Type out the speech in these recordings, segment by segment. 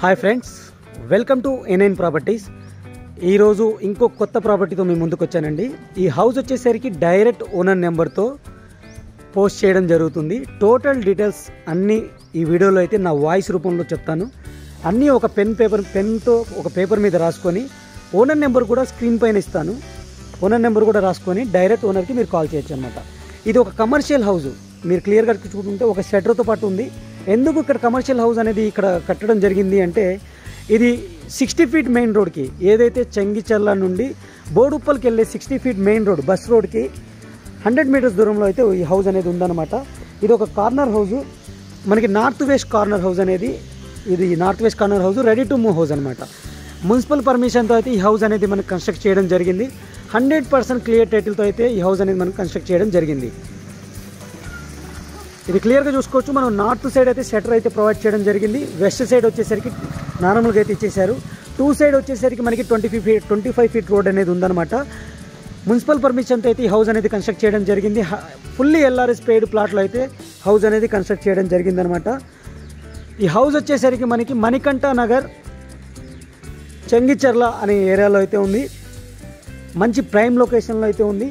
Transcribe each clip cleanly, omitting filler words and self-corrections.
Hi friends, welcome to N9 properties. ఈరోజు ఇంకో కొత్త ప్రాపర్టీతో మీ ముందుకు వచ్చానండి. ఈ హౌస్ వచ్చేసరికి డైరెక్ట్ ఓనర్ నెంబర్తో పోస్ట్ చేయడం జరుగుతుంది. టోటల్ డీటెయిల్స్ అన్నీ ఈ వీడియోలో అయితే నా వాయిస్ రూపంలో చెప్తాను. అన్నీ ఒక పెన్తో ఒక పేపర్ మీద రాసుకొని ఓనర్ నెంబర్ కూడా స్క్రీన్ పైన ఇస్తాను. ఓనర్ నెంబర్ కూడా రాసుకొని డైరెక్ట్ ఓనర్కి మీరు కాల్ చేయొచ్చు అనమాట. ఇది ఒక కమర్షియల్ హౌస్. మీరు క్లియర్గా చూసుకుంటే ఒక షెటర్తో పాటు ఉంది. ఎందుకు ఇక్కడ కమర్షియల్ హౌస్ అనేది ఇక్కడ కట్టడం జరిగింది అంటే, ఇది 60 ఫీట్ మెయిన్ రోడ్కి, ఏదైతే చెంగిచెర్ల నుండి బోడుప్పల్కి వెళ్ళే 60 ఫీట్ మెయిన్ రోడ్ బస్ రోడ్కి 100 మీటర్స్ దూరంలో అయితే ఈ హౌస్ అనేది ఉందన్నమాట. ఇది ఒక కార్నర్ హౌస్, మనకి నార్త్ వెస్ట్ కార్నర్ హౌస్ అనేది. ఇది north west corner house, ready to move house అనమాట. మున్సిపల్ పర్మిషన్తో అయితే ఈ హౌస్ అనేది మనకు కన్స్ట్రక్ట్ చేయడం జరిగింది. 100% క్లియర్ టైటిల్తో అయితే ఈ హౌస్ అనేది మనం కన్స్ట్రక్ట్ చేయడం జరిగింది. ఇది క్లియర్గా చూసుకోవచ్చు. మనం నార్త్ సైడ్ అయితే షటర్ అయితే ప్రొవైడ్ చేయడం జరిగింది. వెస్ట్ సైడ్ వచ్చేసరికి నార్మల్గా అయితే ఇచ్చేశారు. 2 సైడ్ వచ్చేసరికి మనకి 25 ఫీట్ రోడ్ అనేది ఉందన్నమాట. మున్సిపల్ పర్మిషన్తో అయితే ఈ హౌస్ అనేది కన్స్ట్రక్ట్ చేయడం జరిగింది. ఫుల్లీ LRS పెయిడ్ ప్లాట్లో అయితే హౌస్ అనేది కన్స్ట్రక్ట్ చేయడం జరిగిందనమాట. ఈ హౌస్ వచ్చేసరికి మనకి మణికంఠ నగర్ చెంగిచెర్ల అనే ఏరియాలో అయితే ఉంది. మంచి ప్రైమ్ లొకేషన్లో అయితే ఉంది.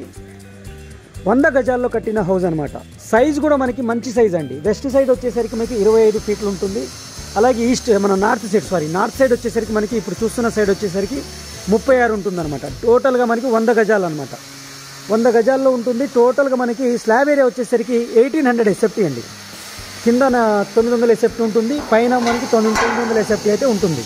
100 గజాల్లో కట్టిన హౌస్ అనమాట. సైజ్ కూడా మనకి మంచి సైజ్ అండి. వెస్ట్ సైడ్ వచ్చేసరికి మనకి 25 ఫీట్లు ఉంటుంది. అలాగే నార్త్ సైడ్ వచ్చేసరికి మనకి ఇప్పుడు చూస్తున్న సైడ్ వచ్చేసరికి 36 ఉంటుందన్నమాట. టోటల్గా మనకి 100 గజాలు అనమాట. 100 గజాల్లో ఉంటుంది. టోటల్గా మనకి స్లాబ్ ఏరియా వచ్చేసరికి 1800 SFT అండి. కింద 900 SFT ఉంటుంది, పైన మనకి 900 SFT అయితే ఉంటుంది.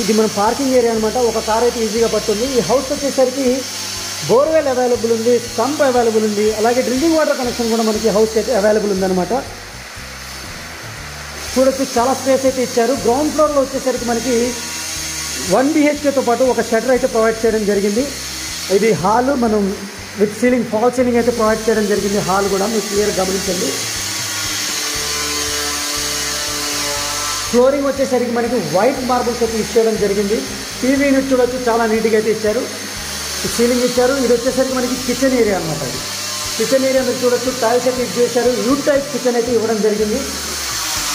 ఇది మన పార్కింగ్ ఏరియా అనమాట. ఒక కార్ అయితే ఈజీగా పడుతుంది. ఈ హౌస్ వచ్చేసరికి బోర్వెల్ అవైలబుల్ ఉంది, స్టంప్ అవైలబుల్ ఉంది, అలాగే డ్రింకింగ్ వాటర్ కనెక్షన్ కూడా మనకి హౌస్కి అయితే అవైలబుల్ ఉందన్నమాట. చూడొచ్చు, చాలా స్పేస్ అయితే ఇచ్చారు. గ్రౌండ్ ఫ్లోర్లో వచ్చేసరికి మనకి 1 BHKతో పాటు ఒక షటర్ అయితే ప్రొవైడ్ చేయడం జరిగింది. ఇది హాల్, మనం విత్ సీలింగ్, ఫాల్ సీలింగ్ అయితే ప్రొవైడ్ చేయడం జరిగింది. హాల్ కూడా మీరు క్లియర్ గమనించండి. ఫ్లోరింగ్ వచ్చేసరికి మనకి వైట్ మార్బుల్స్ అయితే ఇచ్చేయడం జరిగింది. టీవీ యూనిట్ చూడొచ్చు, చాలా నీట్గా అయితే ఇచ్చారు. సీలింగ్ ఇచ్చారు. ఇది వచ్చేసరికి మనకి కిచెన్ ఏరియా అనమాట. ఇది కిచెన్ ఏరియా మీరు చూడొచ్చు, టైల్స్ అయితే ఇది చేశారు. యూ టైప్ కిచెన్ అయితే ఇవ్వడం జరిగింది.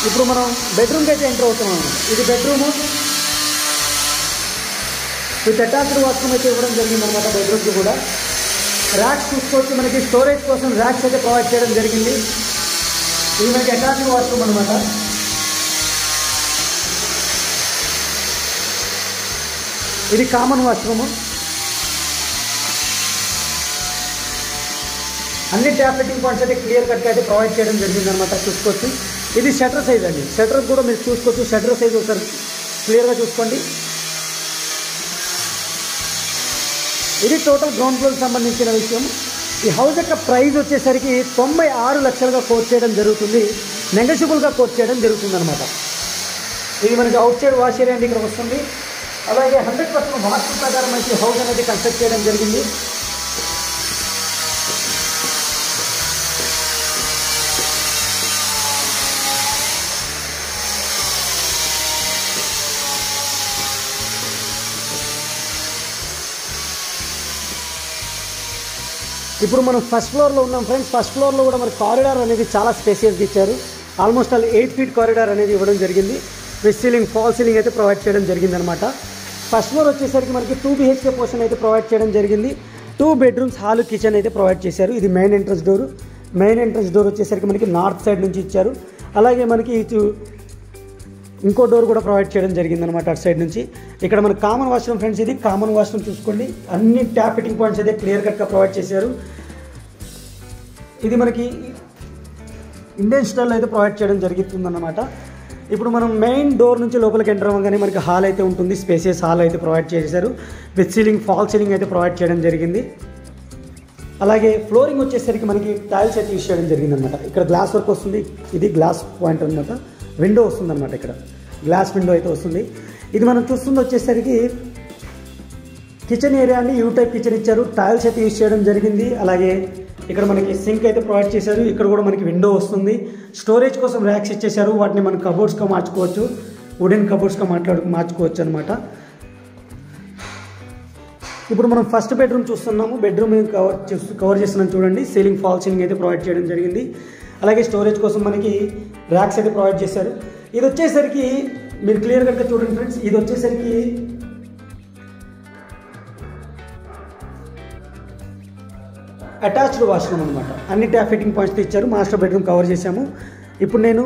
ఇప్పుడు మనం బెడ్రూమ్కి అయితే ఎంటర్ అవుతున్నాం. ఇది బెడ్రూము విత్ అటాచ్డ్ వాష్రూమ్ అయితే ఇవ్వడం జరిగింది అనమాట. బెడ్రూమ్కి కూడా ర్యాక్స్ చూసుకోవచ్చు. మనకి స్టోరేజ్ కోసం ర్యాక్స్ అయితే ప్రొవైడ్ చేయడం జరిగింది. ఇది మనకి అటాచ్డ్ వాష్రూమ్ అనమాట. ఇది కామన్ వాష్రూమ్. అన్ని ట్యాప్ ఫిట్టింగ్ పాయింట్స్ అయితే క్లియర్ కట్గా అయితే ప్రొవైడ్ చేయడం జరిగింది అనమాట. చూసుకోవచ్చు. ఇది షటర్ సైజ్ అండి. షటర్ కూడా మీరు చూసుకోవచ్చు. షటర్ సైజ్ ఒకసారి క్లియర్గా చూసుకోండి. ఇది టోటల్ గ్రౌండ్ ఫ్లోర్కి సంబంధించిన విషయం. ఈ హౌస్ యొక్క ప్రైస్ వచ్చేసరికి 96 లక్షలుగా కోట్ చేయడం జరుగుతుంది. నెగోషియబుల్గా కోట్ చేయడం జరుగుతుంది అనమాట. ఇది మనకి అవుట్ సైడ్ వాష్ ఏరియా అండి ఇక్కడ వస్తుంది. అలాగే 100% వాస్తు ప్రకారం అయితే హౌస్ అనేది కన్స్ట్రక్ట్ చేయడం జరిగింది. ఇప్పుడు మనం ఫస్ట్ ఫ్లోర్లో ఉన్నాం ఫ్రెండ్స్. ఫస్ట్ ఫ్లోర్లో కూడా మనకి కారిడార్ అనేది చాలా స్పేసియస్గా ఇచ్చారు. ఆల్మోస్ట్ 8 ఫీట్ కారిడార్ అనేది ఇవ్వడం జరిగింది. విత్ సీలింగ్, ఫాల్ సీలింగ్ అయితే ప్రొవైడ్ చేయడం జరిగింది అనమాట. ఫస్ట్ ఫ్లోర్ వచ్చేసరికి మనకి 2 BHK పోర్షన్ అయితే ప్రొవైడ్ చేయడం జరిగింది. 2 బెడ్రూమ్స్, హాల్, కిచెన్ అయితే ప్రొవైడ్ చేశారు. ఇది main entrance door. Main entrance door వచ్చేసరికి మనకి నార్త్ సైడ్ నుంచి ఇచ్చారు. అలాగే మనకి ఇంకో డోర్ కూడా ప్రొవైడ్ చేయడం జరిగింది అనమాట అటు సైడ్ నుంచి. ఇక్కడ మనకి కామన్ వాష్రూమ్ ఫ్రెండ్స్. ఇది కామన్ వాష్రూమ్ చూసుకోండి. అన్ని ట్యాప్ ఫిట్టింగ్ పాయింట్స్ అయితే క్లియర్ కట్గా ప్రొవైడ్ చేశారు. ఇది మనకి ఇండియన్ స్టైల్లో అయితే ప్రొవైడ్ చేయడం జరుగుతుందన్నమాట. ఇప్పుడు మనం మెయిన్ డోర్ నుంచి లోపలికి ఎంటర్ అవ్వగానే మనకి హాల్ అయితే ఉంటుంది. స్పేసియస్ హాల్ అయితే ప్రొవైడ్ చేశారు. విత్ సీలింగ్, ఫాల్ సీలింగ్ అయితే ప్రొవైడ్ చేయడం జరిగింది. అలాగే ఫ్లోరింగ్ వచ్చేసరికి మనకి టైల్స్ అయితే యూస్ చేయడం జరిగింది అనమాట. ఇక్కడ గ్లాస్ వర్క్ వస్తుంది. ఇది గ్లాస్ పాయింట్ అనమాట. విండో వస్తుంది అనమాట. ఇక్కడ గ్లాస్ విండో అయితే వస్తుంది. ఇది మనం చూస్తుంది వచ్చేసరికి కిచెన్ ఏరియా అండి. యూ టైప్ కిచెన్ ఇచ్చారు. టైల్స్ అయితే యూస్ చేయడం జరిగింది. అలాగే ఇక్కడ మనకి సింక్ అయితే ప్రొవైడ్ చేశారు. ఇక్కడ కూడా మనకి విండో వస్తుంది. స్టోరేజ్ కోసం ర్యాక్స్ ఇచ్చేసారు. వాటిని మనం కబోర్డ్స్గా మార్చుకోవచ్చు, వుడెన్ కబోర్డ్స్గా మార్చుకోవచ్చు అనమాట. ఇప్పుడు మనం ఫస్ట్ బెడ్రూమ్ చూస్తున్నాము. బెడ్రూమ్ కవర్ చేస్తున్నాం చూడండి. సీలింగ్ ఫాల్ సీలింగ్ అయితే ప్రొవైడ్ చేయడం జరిగింది. అలాగే స్టోరేజ్ కోసం మనకి ర్యాక్స్ అయితే ప్రొవైడ్ చేశారు. ఇది వచ్చేసరికి మీరు క్లియర్గా చూడండి ఫ్రెండ్స్, ఇది వచ్చేసరికి అటాచ్డ్ వాష్రూమ్ అనమాట. అన్ని ట్యాప్ ఫిట్టింగ్ పాయింట్స్ ఇచ్చారు. మాస్టర్ బెడ్రూమ్ కవర్ చేశాము. ఇప్పుడు నేను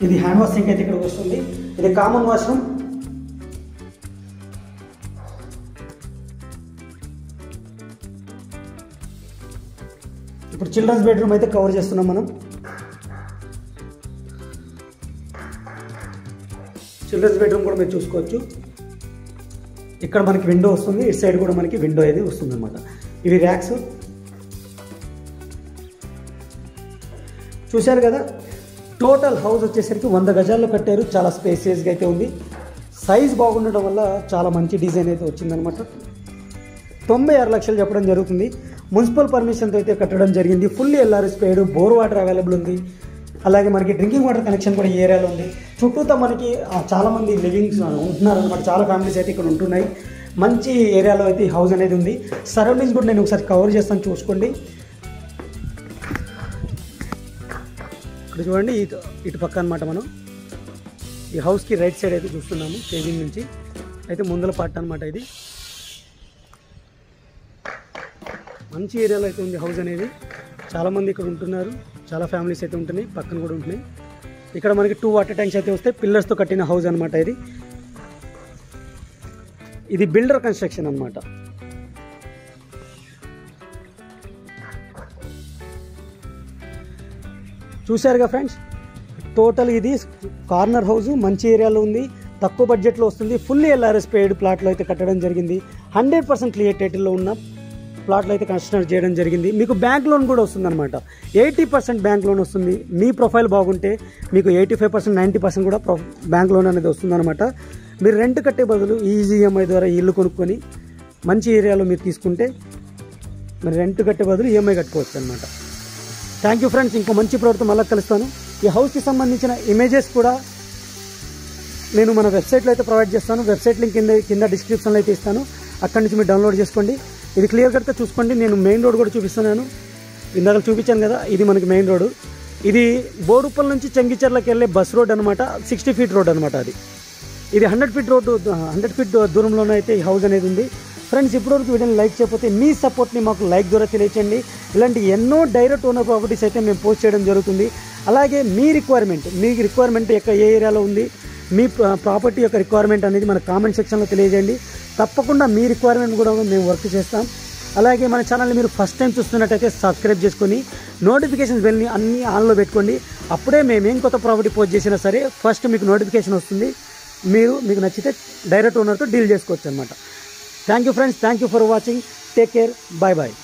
ఇది హ్యాండ్ వాష్ సింక్ అయితే ఇక్కడికి వస్తుంది. ఇది కామన్ వాష్రూమ్. ఇప్పుడు చిల్డ్రన్స్ బెడ్రూమ్ అయితే కవర్ చేస్తున్నాం మనం. చిల్డ్రన్స్ బెడ్రూమ్ కూడా మీరు చూసుకోవచ్చు. ఇక్కడ మనకి విండో వస్తుంది. ఇటు సైడ్ కూడా మనకి విండో అయితే వస్తుంది అనమాట. ఇవి ర్యాక్స్ చూశారు కదా. టోటల్ హౌస్ వచ్చేసరికి 100 గజాల్లో కట్టారు. చాలా స్పేసియస్గా అయితే ఉంది. సైజ్ బాగుండడం వల్ల చాలా మంచి డిజైన్ అయితే వచ్చిందనమాట. 96 లక్షలు చెప్పడం జరుగుతుంది. మున్సిపల్ పర్మిషన్తో అయితే కట్టడం జరిగింది. ఫుల్లీ ఎల్ఆర్ఎస్ పేడ్, బోర్ వాటర్ అవైలబుల్ ఉంది. అలాగే మనకి డ్రింకింగ్ వాటర్ కనెక్షన్ కూడా ఈ ఏరియాలో ఉంది. చుట్టూతో మనకి చాలామంది లివింగ్స్ ఉంటున్నారు అనమాట. చాలా ఫ్యామిలీస్ అయితే ఇక్కడ ఉంటున్నాయి. మంచి ఏరియాలో అయితే ఈ హౌస్ అనేది ఉంది. సరౌండింగ్స్ కూడా నేను ఒకసారి కవర్ చేస్తాను, చూసుకోండి. ఇక్కడ చూడండి, ఇటు పక్క అనమాట. మనం ఈ హౌస్కి రైట్ సైడ్ అయితే చూస్తున్నాము స్టేజింగ్ నుంచి. అయితే ముందల పార్ట్ అనమాట. ఇది మంచి ఏరియాలో అయితే ఉంది హౌస్ అనేది. చాలామంది ఇక్కడ ఉంటున్నారు. చాలా ఫ్యామిలీస్ అయితే ఉంటున్నాయి. పక్కన కూడా ఉంటున్నాయి. ఇక్కడ మనకి 2 వాటర్ ట్యాంక్స్ అయితే వస్తాయి. పిల్లర్స్తో కట్టిన హౌస్ అనమాట. ఇది బిల్డర్ కన్స్ట్రక్షన్ అనమాట. చూశారుగా ఫ్రెండ్స్, టోటల్ ఇది కార్నర్ హౌస్. మంచి ఏరియాలో ఉంది. తక్కువ బడ్జెట్లో వస్తుంది. ఫుల్లీ ఎల్ఆర్ఎస్ పేడ్ ప్లాట్లో అయితే కట్టడం జరిగింది. 100% క్లియర్ టైటిల్లో ఉన్న ప్లాట్లు అయితే కన్స్ట్రక్ట్ చేయడం జరిగింది. మీకు బ్యాంక్ లోన్ కూడా వస్తుంది అనమాట. 80% బ్యాంక్ లోన్ వస్తుంది. మీ ప్రొఫైల్ బాగుంటే మీకు 85%, 90% కూడా బ్యాంక్ లోన్ అనేది వస్తుందన్నమాట. మీరు రెంట్ కట్టే బదులు ఈజీ ఈఎంఐ ద్వారా ఇల్లు కొనుక్కొని మంచి ఏరియాలో మీరు తీసుకుంటే మీరు రెంట్ కట్టే బదులు ఈఎంఐ కట్టుకోవచ్చు అనమాట. Thank you friends. ఇంకో మంచి ప్రోడక్ట్ మళ్ళీ కలుస్తాను. ఈ హౌస్కి సంబంధించిన ఇమేజెస్ కూడా నేను మన వెబ్సైట్లో అయితే ప్రొవైడ్ చేస్తాను. వెబ్సైట్ లింక్ కింద డిస్క్రిప్షన్లో అయితే ఇస్తాను. అక్కడి నుంచి మీరు డౌన్లోడ్ చేసుకోండి. ఇది క్లియర్ కట్గా చూసుకోండి. నేను మెయిన్ రోడ్ కూడా చూపిస్తున్నాను. ఇందాక చూపించాను కదా, ఇది మనకి మెయిన్ రోడ్. ఇది బోడుప్పల్ నుంచి చెంగిచెర్లకు వెళ్ళే బస్ రోడ్ అనమాట. 60 ఫీట్ రోడ్ అనమాట. ఇది 100 ఫీట్ రోడ్డు, 100 ఫీట్ దూరంలోనే అయితే ఈ హౌస్ అనేది ఉంది. ఫ్రెండ్స్, ఇప్పటివరకు వీడియోని లైక్ చేయకపోతే మీ సపోర్ట్ని మాకు లైక్ ద్వారా తెలియచేయండి. ఇలాంటి ఎన్నో డైరెక్ట్ ఓనర్ ప్రాపర్టీస్ అయితే మేము పోస్ట్ చేయడం జరుగుతుంది. అలాగే మీ రిక్వైర్మెంట్ యొక్క ఏ ఏరియాలో ఉంది, మీ ప్రాపర్టీ యొక్క రిక్వైర్మెంట్ అనేది మన కామెంట్ సెక్షన్లో తెలియజేయండి. తప్పకుండా మీ రిక్వైర్మెంట్ కూడా మేము వర్క్ చేస్తాం. అలాగే మన ఛానల్ని మీరు ఫస్ట్ టైం చూస్తున్నట్టయితే సబ్స్క్రైబ్ చేసుకొని నోటిఫికేషన్స్ బెల్ని అన్నీ ఆన్లో పెట్టుకోండి. అప్పుడే మేము ఏం కొత్త ప్రాపర్టీ పోస్ట్ చేసినా సరే ఫస్ట్ మీకు నోటిఫికేషన్ వస్తుంది. మీకు నచ్చితే డైరెక్ట్ ఓనర్తో డీల్ చేసుకోవచ్చు అనమాట. Thank you friends. Thank you for watching. Take care. Bye bye.